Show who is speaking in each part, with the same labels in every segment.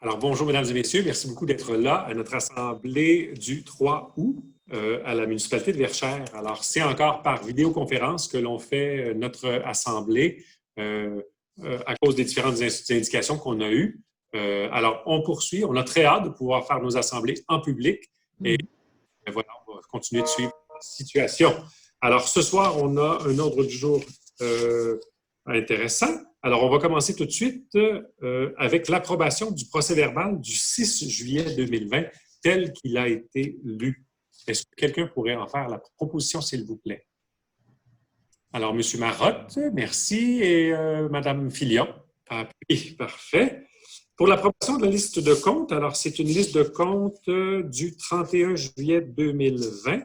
Speaker 1: Alors, bonjour, mesdames et messieurs. Merci beaucoup d'être là à notre assemblée du 3 août à la municipalité de Verchères. Alors, c'est encore par vidéoconférence que l'on fait notre assemblée à cause des différentes indications qu'on a eues. Alors, on poursuit. On a très hâte de pouvoir faire nos assemblées en public. Et voilà, on va continuer de suivre la situation. Alors, ce soir, on a un ordre du jour intéressant. Alors, on va commencer tout de suite avec l'approbation du procès-verbal du 6 juillet 2020 tel qu'il a été lu. Est-ce que quelqu'un pourrait en faire la proposition, s'il vous plaît? Alors, M. Marotte, merci, et Mme Filion. Oui, parfait. Pour l'approbation de la liste de comptes, alors c'est une liste de comptes du 31 juillet 2020.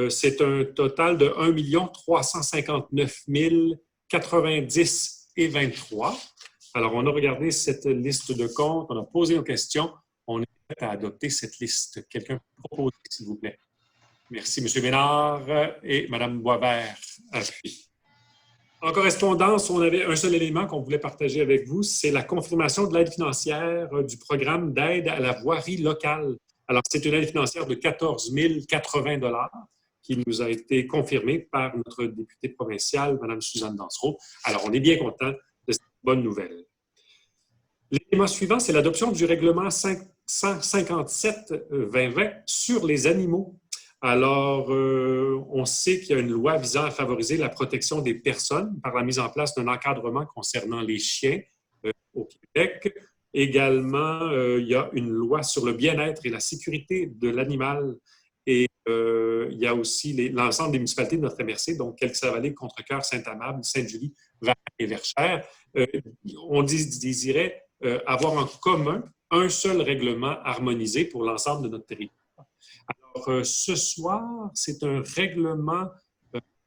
Speaker 1: C'est un total de 1 359 090,23. Alors, on a regardé cette liste de comptes, on a posé nos questions, on est prêt à adopter cette liste. Quelqu'un peut proposer, s'il vous plaît? Merci, M. Ménard et Mme Boisvert. Appuie. En correspondance, on avait un seul élément qu'on voulait partager avec vous, c'est la confirmation de l'aide financière du programme d'aide à la voirie locale. Alors, c'est une aide financière de 14 080 $ qui nous a été confirmée par notre députée provinciale, Mme Suzanne Dansereau. Alors, on est bien content de cette bonne nouvelle. L'élément suivant, c'est l'adoption du règlement 557-2020 sur les animaux. Alors, on sait qu'il y a une loi visant à favoriser la protection des personnes par la mise en place d'un encadrement concernant les chiens au Québec. Également, il y a une loi sur le bien-être et la sécurité de l'animal. Et il y a aussi l'ensemble des municipalités de notre MRC, donc Quelques-Vallées, Contrecœur, Sainte-Amable, Sainte-Julie, Varennes et Verchères. On désirait avoir en commun un seul règlement harmonisé pour l'ensemble de notre territoire. Alors, ce soir, c'est un règlement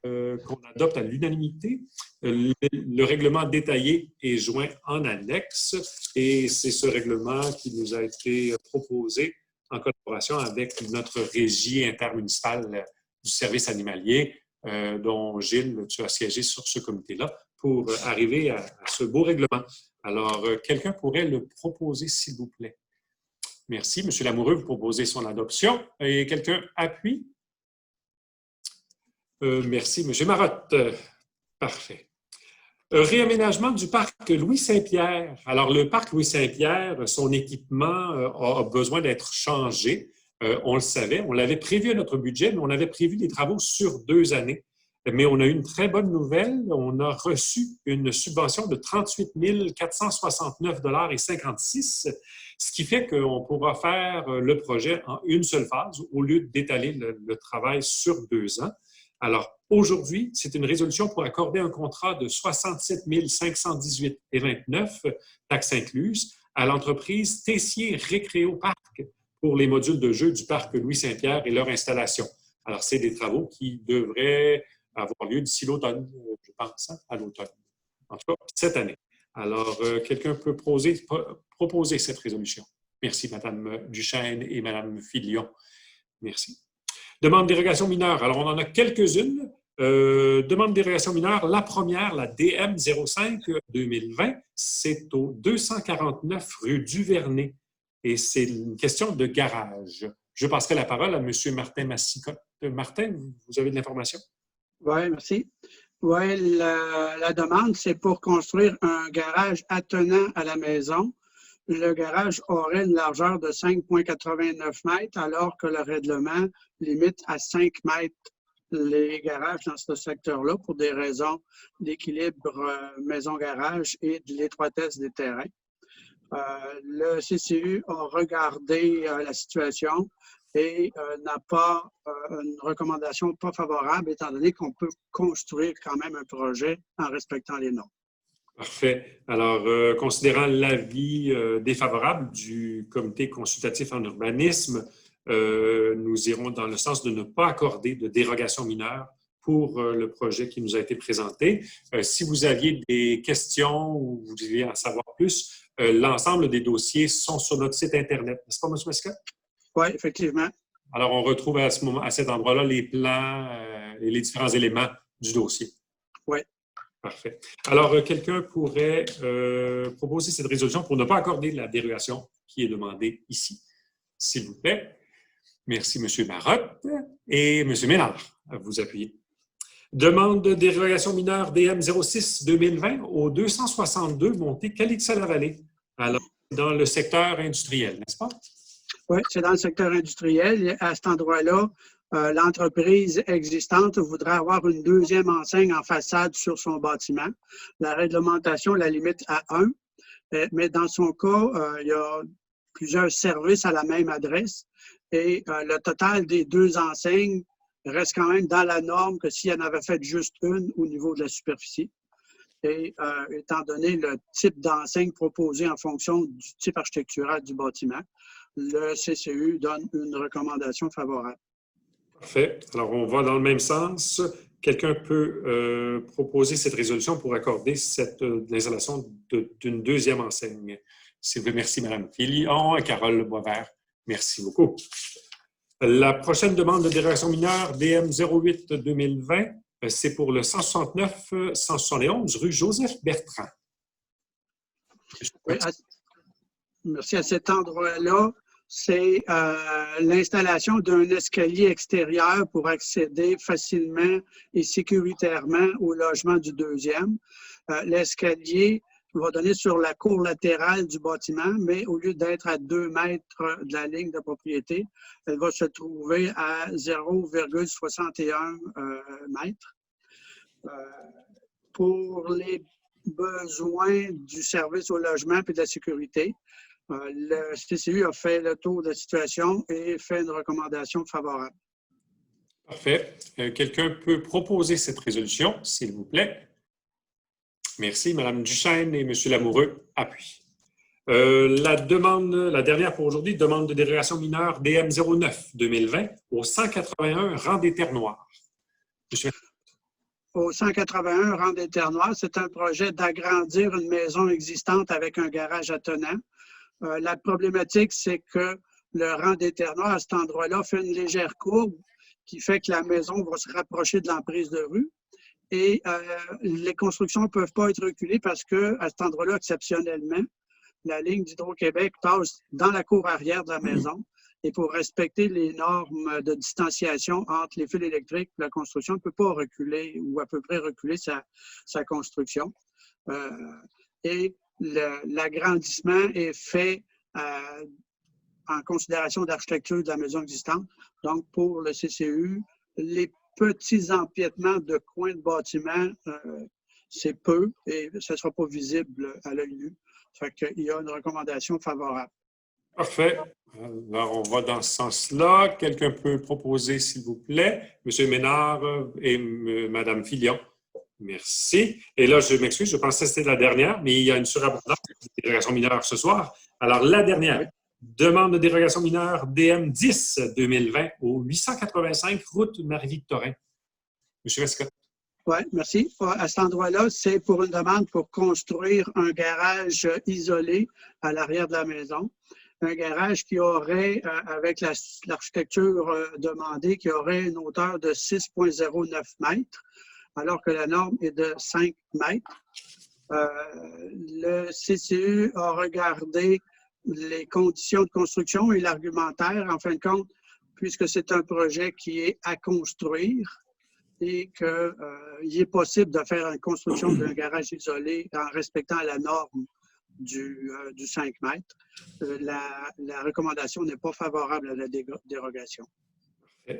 Speaker 1: qu'on adopte à l'unanimité. Le règlement détaillé est joint en annexe et c'est ce règlement qui nous a été proposé en collaboration avec notre régie intermunicipale du service animalier, dont Gilles, tu as siégé sur ce comité-là, pour arriver à ce beau règlement. Alors, quelqu'un pourrait le proposer, s'il vous plaît? Merci. M. Lamoureux, vous proposez son adoption. Et quelqu'un appuie? Merci. M. Marotte. Parfait. Réaménagement du parc Louis-Saint-Pierre. Alors, le parc Louis-Saint-Pierre, son équipement a besoin d'être changé. On le savait. On l'avait prévu à notre budget, mais on avait prévu des travaux sur 2 années. Mais on a eu une très bonne nouvelle. On a reçu une subvention de 38 469,56 $, ce qui fait qu'on pourra faire le projet en une seule phase au lieu d'étaler le travail sur 2 ans. Alors, aujourd'hui, c'est une résolution pour accorder un contrat de 67 518,29 $, taxes incluses, à l'entreprise Tessier Récréo Parc pour les modules de jeu du parc Louis-Saint-Pierre et leur installation. Alors, c'est des travaux qui devraient avoir lieu d'ici l'automne, je pense, à l'automne. En tout cas, cette année. Alors, quelqu'un peut proposer cette résolution. Merci, Mme Duchesne et Mme Filion. Merci. Demande de dérogation mineure. Alors, on en a quelques-unes. Demande de dérogation mineure. La première, la DM 05-2020, c'est au 249 rue Duvernay. Et c'est une question de garage. Je passerai la parole à M. Martin Massicotte. Martin, vous avez de l'information?
Speaker 2: Oui, merci. Oui, la demande, c'est pour construire un garage attenant à la maison. Le garage aurait une largeur de 5,89 mètres, alors que le règlement limite à 5 mètres les garages dans ce secteur-là pour des raisons d'équilibre maison-garage et de l'étroitesse des terrains. Le CCU a regardé la situation et n'a pas une recommandation pas favorable, étant donné qu'on peut construire quand même un projet en respectant les normes.
Speaker 1: Parfait. Alors, considérant l'avis défavorable du comité consultatif en urbanisme, nous irons dans le sens de ne pas accorder de dérogation mineure pour le projet qui nous a été présenté. Si vous aviez des questions ou vous vouliez en savoir plus, l'ensemble des dossiers sont sur notre site Internet. N'est-ce pas, M. Mascotte?
Speaker 2: Oui, effectivement.
Speaker 1: Alors, on retrouve à cet endroit-là les plans et les différents éléments du dossier.
Speaker 2: Oui.
Speaker 1: Parfait. Alors, quelqu'un pourrait proposer cette résolution pour ne pas accorder la dérogation qui est demandée ici, s'il vous plaît. Merci, M. Marotte. Et M. Ménard, à vous appuyer. Demande de dérogation mineure DM 06-2020 au 262 montée Calixa-la-Vallée, alors dans le secteur industriel, n'est-ce pas?
Speaker 2: Oui, c'est dans le secteur industriel. À cet endroit-là, l'entreprise existante voudrait avoir une deuxième enseigne en façade sur son bâtiment. La réglementation la limite à 1, mais dans son cas, il y a plusieurs services à la même adresse et le total des deux enseignes reste quand même dans la norme que s'il y en avait fait juste une au niveau de la superficie. Et étant donné le type d'enseigne proposé en fonction du type architectural du bâtiment, le CCU donne une recommandation favorable.
Speaker 1: Parfait. Alors, on va dans le même sens. Quelqu'un peut proposer cette résolution pour accorder l'installation d'une deuxième enseigne. S'il vous plaît, merci, Mme Filion et Carole Boisvert. Merci beaucoup. La prochaine demande de dérogation mineure, DM 08-2020, c'est pour le 169-171 rue Joseph-Bertrand.
Speaker 2: Oui, merci. À cet endroit-là, c'est l'installation d'un escalier extérieur pour accéder facilement et sécuritairement au logement du deuxième. L'escalier va donner sur la cour latérale du bâtiment, mais au lieu d'être à 2 mètres de la ligne de propriété, elle va se trouver à 0,61 mètres. Pour les besoins du service au logement et de la sécurité, le CCU a fait le tour de la situation et fait une recommandation favorable.
Speaker 1: Parfait. Quelqu'un peut proposer cette résolution, s'il vous plaît. Merci. Mme Duchesne et M. Lamoureux appuient. La dernière pour aujourd'hui, demande de dérogation mineure DM 09-2020 au 181 rang des Terres Noires. Monsieur...
Speaker 2: Au 181 rang des Terres Noires, c'est un projet d'agrandir une maison existante avec un garage attenant. La problématique, c'est que le rang des Terres Noires, à cet endroit-là, fait une légère courbe qui fait que la maison va se rapprocher de l'emprise de rue. Et les constructions ne peuvent pas être reculées parce qu'à cet endroit-là, exceptionnellement, la ligne d'Hydro-Québec passe dans la cour arrière de la maison. Et pour respecter les normes de distanciation entre les fils électriques, la construction ne peut pas reculer ou à peu près reculer sa construction. Et l'agrandissement est fait en considération d'architecture de la maison existante. Donc, pour le CCU, les petits empiètements de coins de bâtiment, c'est peu et ce ne sera pas visible à l'œil nu. Fait qu'il y a une recommandation favorable.
Speaker 1: Parfait. Alors, on va dans ce sens-là. Quelqu'un peut proposer, s'il vous plaît, M. Ménard et Mme Filion. Merci. Et là, je m'excuse, je pensais que c'était la dernière, mais il y a une surabondance de dérogation mineure ce soir. Alors, la dernière. Oui. Demande de dérogation mineure DM 10-2020 au 885 route Marie-Victorin. M. Vescott.
Speaker 2: Oui, merci. À cet endroit-là, c'est pour une demande pour construire un garage isolé à l'arrière de la maison. Un garage qui aurait, avec l'architecture demandée, qui aurait une hauteur de 6,09 mètres, alors que la norme est de 5 mètres. Le CCU a regardé les conditions de construction et l'argumentaire, en fin de compte, puisque c'est un projet qui est à construire et qu'il est possible de faire une construction d'un garage isolé en respectant la norme du 5 mètres. La recommandation n'est pas favorable à la dérogation.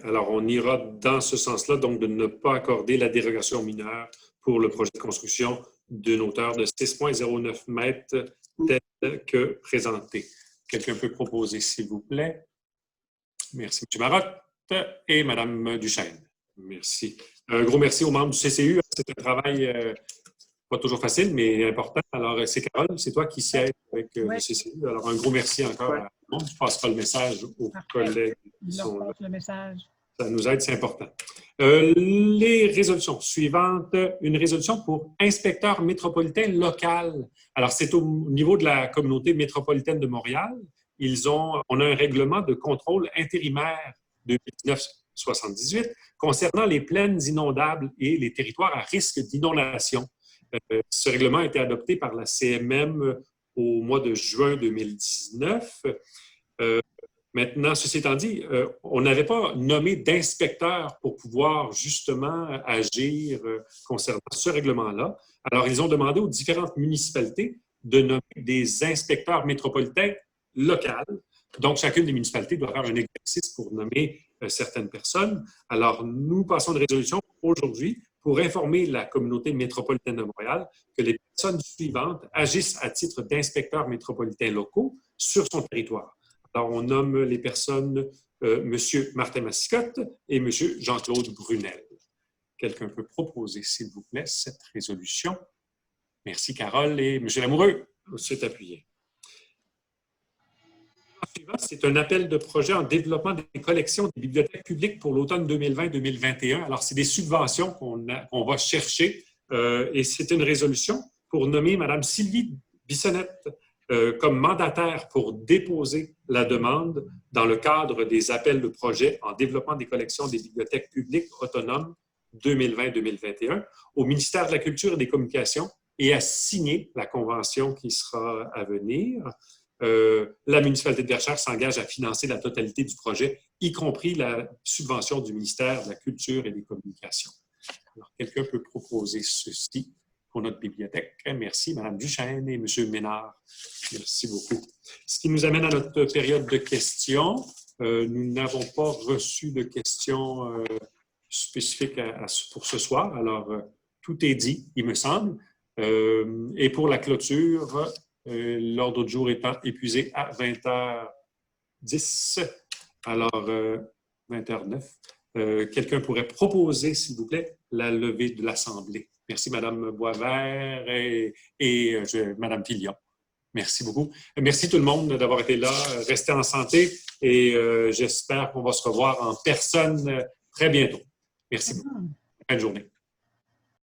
Speaker 1: Alors, on ira dans ce sens-là, donc de ne pas accorder la dérogation mineure pour le projet de construction d'une hauteur de 6,09 mètres tel que présenté. Quelqu'un peut proposer, s'il vous plaît. Merci, M. Marotte et Mme Duchesne. Merci. Un gros merci aux membres du CCU. C'est un travail pas toujours facile, mais important. Alors, c'est Carole, c'est toi qui sièges avec le CCU. Alors, un gros merci encore à tout le monde. Je passerai le message aux collègues qui sont là.
Speaker 3: Le message.
Speaker 1: Ça nous aide, c'est important. Les résolutions suivantes. Une résolution pour inspecteur métropolitain local. Alors, c'est au niveau de la communauté métropolitaine de Montréal. On a un règlement de contrôle intérimaire 2019-78 concernant les plaines inondables et les territoires à risque d'inondation. Ce règlement a été adopté par la CMM au mois de juin 2019. Maintenant, ceci étant dit, on n'avait pas nommé d'inspecteur pour pouvoir justement agir concernant ce règlement-là. Alors, ils ont demandé aux différentes municipalités de nommer des inspecteurs métropolitains locaux. Donc, chacune des municipalités doit faire un exercice pour nommer certaines personnes. Alors, nous passons une résolution aujourd'hui pour informer la communauté métropolitaine de Montréal que les personnes suivantes agissent à titre d'inspecteurs métropolitains locaux sur son territoire. Alors, on nomme les personnes M. Martin Massicotte et M. Jean-Claude Brunel. Quelqu'un peut proposer, s'il vous plaît, cette résolution? Merci, Carole. Et M. Lamoureux, s'est appuyé. C'est un appel de projet en développement des collections des bibliothèques publiques pour l'automne 2020-2021. Alors, c'est des subventions qu'on va chercher et c'est une résolution pour nommer Mme Sylvie Bissonnette comme mandataire pour déposer la demande dans le cadre des appels de projet en développement des collections des bibliothèques publiques autonomes 2020-2021 au ministère de la Culture et des Communications et à signer la convention qui sera à venir. La municipalité de Verchères s'engage à financer la totalité du projet, y compris la subvention du ministère de la Culture et des Communications. Alors, quelqu'un peut proposer ceci pour notre bibliothèque. Merci, Mme Duchesne et M. Ménard. Merci beaucoup. Ce qui nous amène à notre période de questions. Nous n'avons pas reçu de questions spécifiques pour ce soir. Alors, tout est dit, il me semble. Et pour la clôture, l'ordre du jour étant épuisé à 20h10, alors 20h09, quelqu'un pourrait proposer, s'il vous plaît, la levée de l'Assemblée. Merci, Mme Boisvert et Mme Filion. Merci beaucoup. Merci tout le monde d'avoir été là. Restez en santé et j'espère qu'on va se revoir en personne très bientôt. Merci beaucoup. Bonne journée.